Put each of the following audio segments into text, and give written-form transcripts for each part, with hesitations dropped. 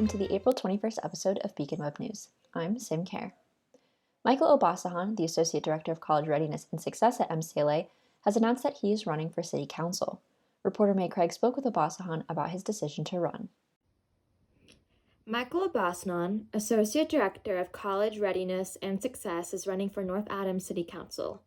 welcome to the April 21st episode of Beacon Web News. I'm Sym Kehr. Michael Obasohan, the Associate Director of College Readiness and Success at MCLA, has announced that he is running for City Council. Reporter May Craig spoke with Obasohan about his decision to run. Michael Obasohan, Associate Director of College Readiness and Success, is running for North Adams City Council.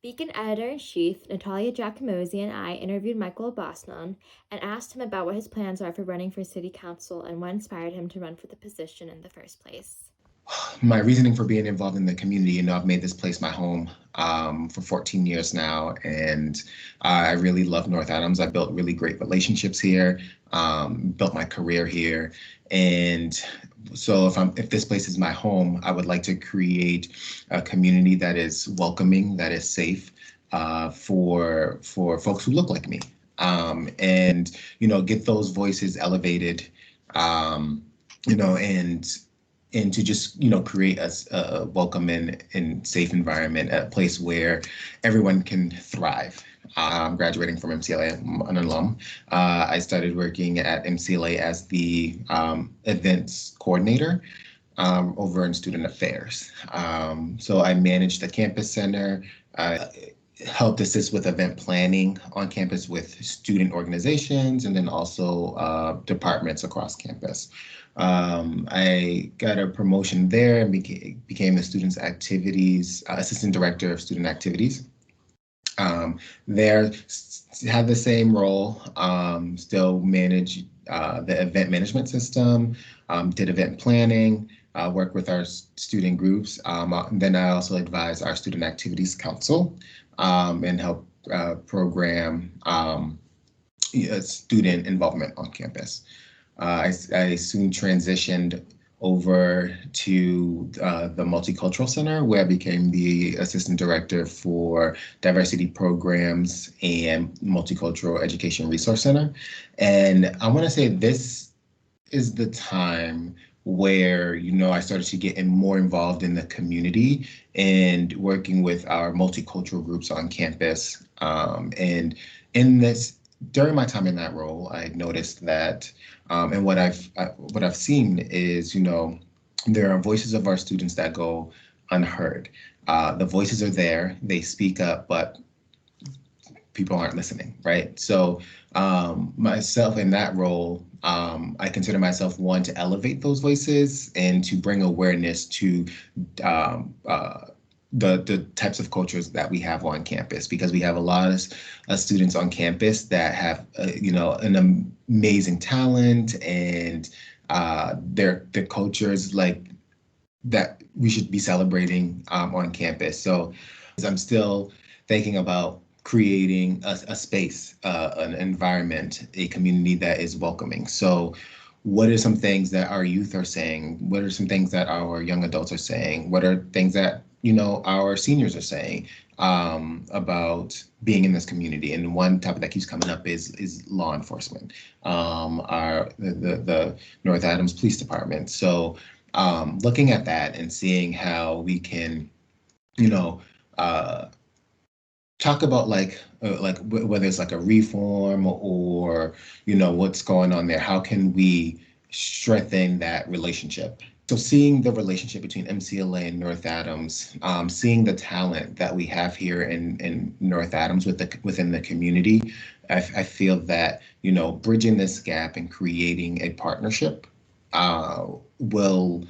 Beacon Editor-in-Chief Natalia Giacomosi and I interviewed Michael Obasohan and asked him about what his plans are for running for City Council and what inspired him to run for the position in the first place. My reasoning for being involved in the community, I've made this place my home for 14 years now, and I really love North Adams. I built really great relationships here, built my career here, and so if this place is my home, I would like to create a community that is welcoming, that is safe for folks who look like me, and get those voices elevated, and to just create a welcome and safe environment, a place where everyone can thrive. I'm graduating from MCLA, I'm an alum. I started working at MCLA as the events coordinator over in student affairs. So I managed the campus center, helped assist with event planning on campus with student organizations, and then also departments across campus. I got a promotion there and became the students' activities, assistant director of student activities. There, had the same role, still manage the event management system, did event planning, work with our student groups. Then I also advise our student activities council and help program student involvement on campus. I soon transitioned over to the Multicultural Center, where I became the assistant director for diversity programs and Multicultural Education Resource Center. And I want to say this is the time where, I started to get more involved in the community and working with our multicultural groups on campus. And during my time in that role, I noticed that, and what I've seen is, there are voices of our students that go unheard. The voices are there, they speak up, but people aren't listening, right? So myself in that role, I consider myself one to elevate those voices and to bring awareness to the types of cultures that we have on campus, because we have a lot of students on campus that have an amazing talent, and their cultures like that we should be celebrating on campus. So I'm still thinking about creating a space, an environment, a community that is welcoming. So what are some things that our youth are saying? What are some things that our young adults are saying? What are things that our seniors are saying about being in this community? And one topic that keeps coming up is law enforcement, the North Adams Police Department. So looking at that and seeing how we can, talk about like whether it's like a reform or what's going on there. How can we strengthen that relationship? So seeing the relationship between MCLA and North Adams, seeing the talent that we have here in North Adams within the community, I feel that bridging this gap and creating a partnership will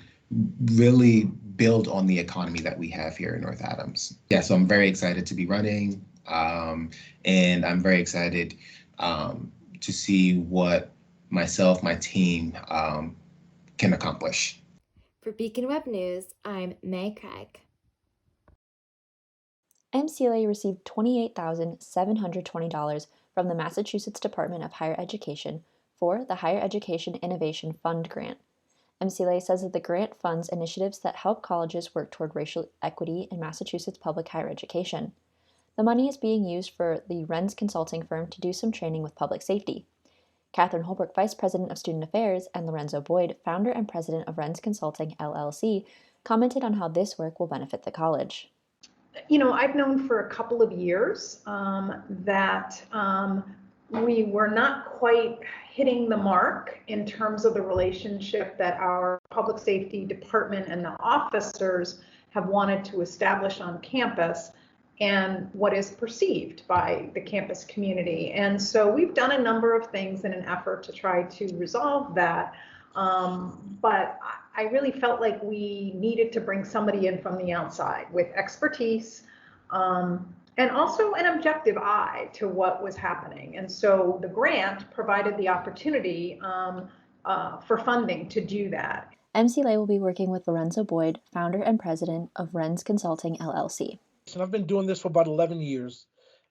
really build on the economy that we have here in North Adams. Yeah, so I'm very excited to be running, and I'm very excited to see what myself, my team can accomplish. For Beacon Web News, I'm May Craig. MCLA received $28,720 from the Massachusetts Department of Higher Education for the Higher Education Innovation Fund grant. MCLA says that the grant funds initiatives that help colleges work toward racial equity in Massachusetts public higher education. The money is being used for the Rens Consulting firm to do some training with public safety. Cathering Holbrook, Vice President of Student Affairs, and Lorenzo Boyd, founder and president of Rens Consulting, LLC, commented on how this work will benefit the college. I've known for a couple of years that we were not quite hitting the mark in terms of the relationship that our public safety department and the officers have wanted to establish on campus and what is perceived by the campus community. And so we've done a number of things in an effort to try to resolve that. But I really felt like we needed to bring somebody in from the outside with expertise, and also an objective eye to what was happening. And so the grant provided the opportunity for funding to do that. MCLA will be working with Lorenzo Boyd, founder and president of Rens Consulting, LLC. And I've been doing this for about 11 years.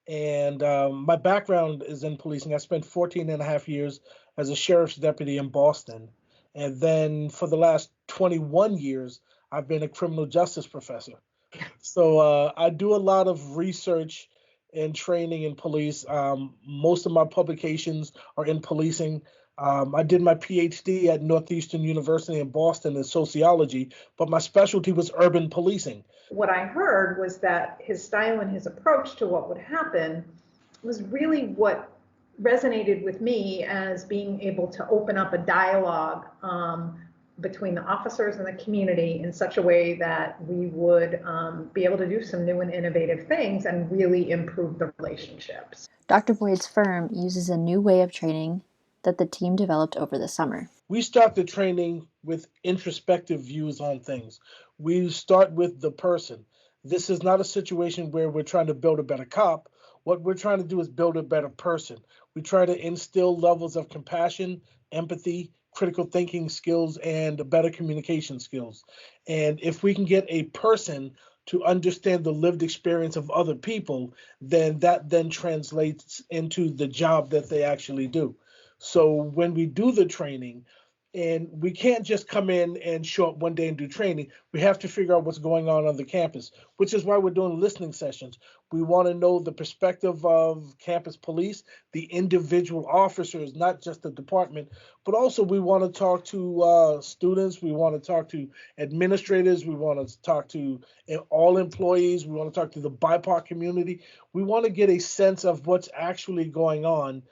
And my background is in policing. I spent 14 and a half years as a sheriff's deputy in Boston. And then for the last 21 years, I've been a criminal justice professor. So I do a lot of research and training in police. Most of my publications are in policing. I did my PhD at Northeastern University in Boston in sociology, but my specialty was urban policing. What I heard was that his style and his approach to what would happen was really what resonated with me as being able to open up a dialogue between the officers and the community in such a way that we would be able to do some new and innovative things and really improve the relationships. Dr. Boyd's firm uses a new way of training that the team developed over the summer. We start the training with introspective views on things. We start with the person. This is not a situation where we're trying to build a better cop. What we're trying to do is build a better person. We try to instill levels of compassion, empathy, critical thinking skills, and better communication skills. And if we can get a person to understand the lived experience of other people, then that then translates into the job that they actually do. So when we do the training, and we can't just come in and show up one day and do training. We have to figure out what's going on the campus, which is why we're doing listening sessions. We want to know the perspective of campus police, the individual officers, not just the department, but also we want to talk to students. We want to talk to administrators. We want to talk to all employees. We want to talk to the BIPOC community. We want to get a sense of what's actually going on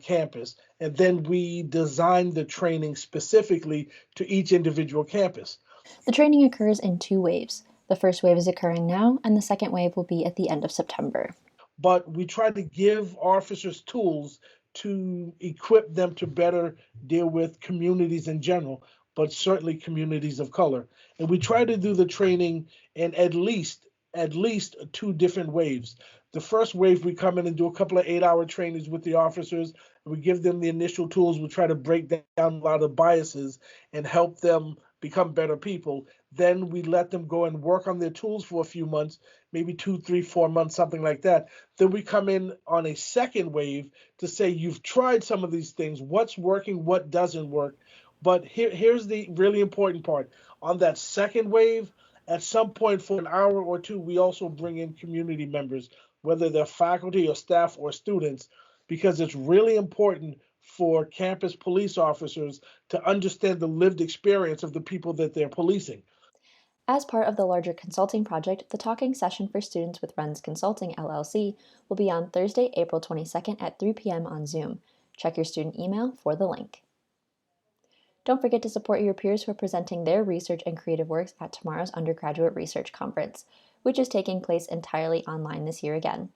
campus, and then we design the training specifically to each individual campus. The training occurs in 2 waves. The first wave is occurring now, and the second wave will be at the end of September. But we try to give officers tools to equip them to better deal with communities in general, but certainly communities of color. And we try to do the training in at least 2 different waves. The first wave, we come in and do a couple of 8-hour trainings with the officers. We give them the initial tools. We try to break down a lot of biases and help them become better people. Then we let them go and work on their tools for a few months, maybe 2, 3, 4 months, something like that. Then we come in on a second wave to say, you've tried some of these things. What's working? What doesn't work? But here's the really important part. On that second wave, at some point for an hour or 2, we also bring in community members, whether they're faculty or staff or students, because it's really important for campus police officers to understand the lived experience of the people that they're policing. As part of the larger consulting project, the talking session for students with Rens Consulting, LLC will be on Thursday, April 22nd at 3 p.m. on Zoom. Check your student email for the link. Don't forget to support your peers who are presenting their research and creative works at tomorrow's Undergraduate Research Conference, which is taking place entirely online this year again.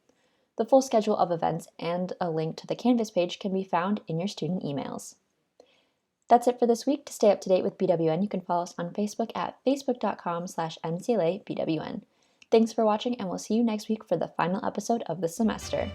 The full schedule of events and a link to the Canvas page can be found in your student emails. That's it for this week. To stay up to date with BWN, you can follow us on Facebook at facebook.com/MCLA BWN. Thanks for watching, and we'll see you next week for the final episode of the semester.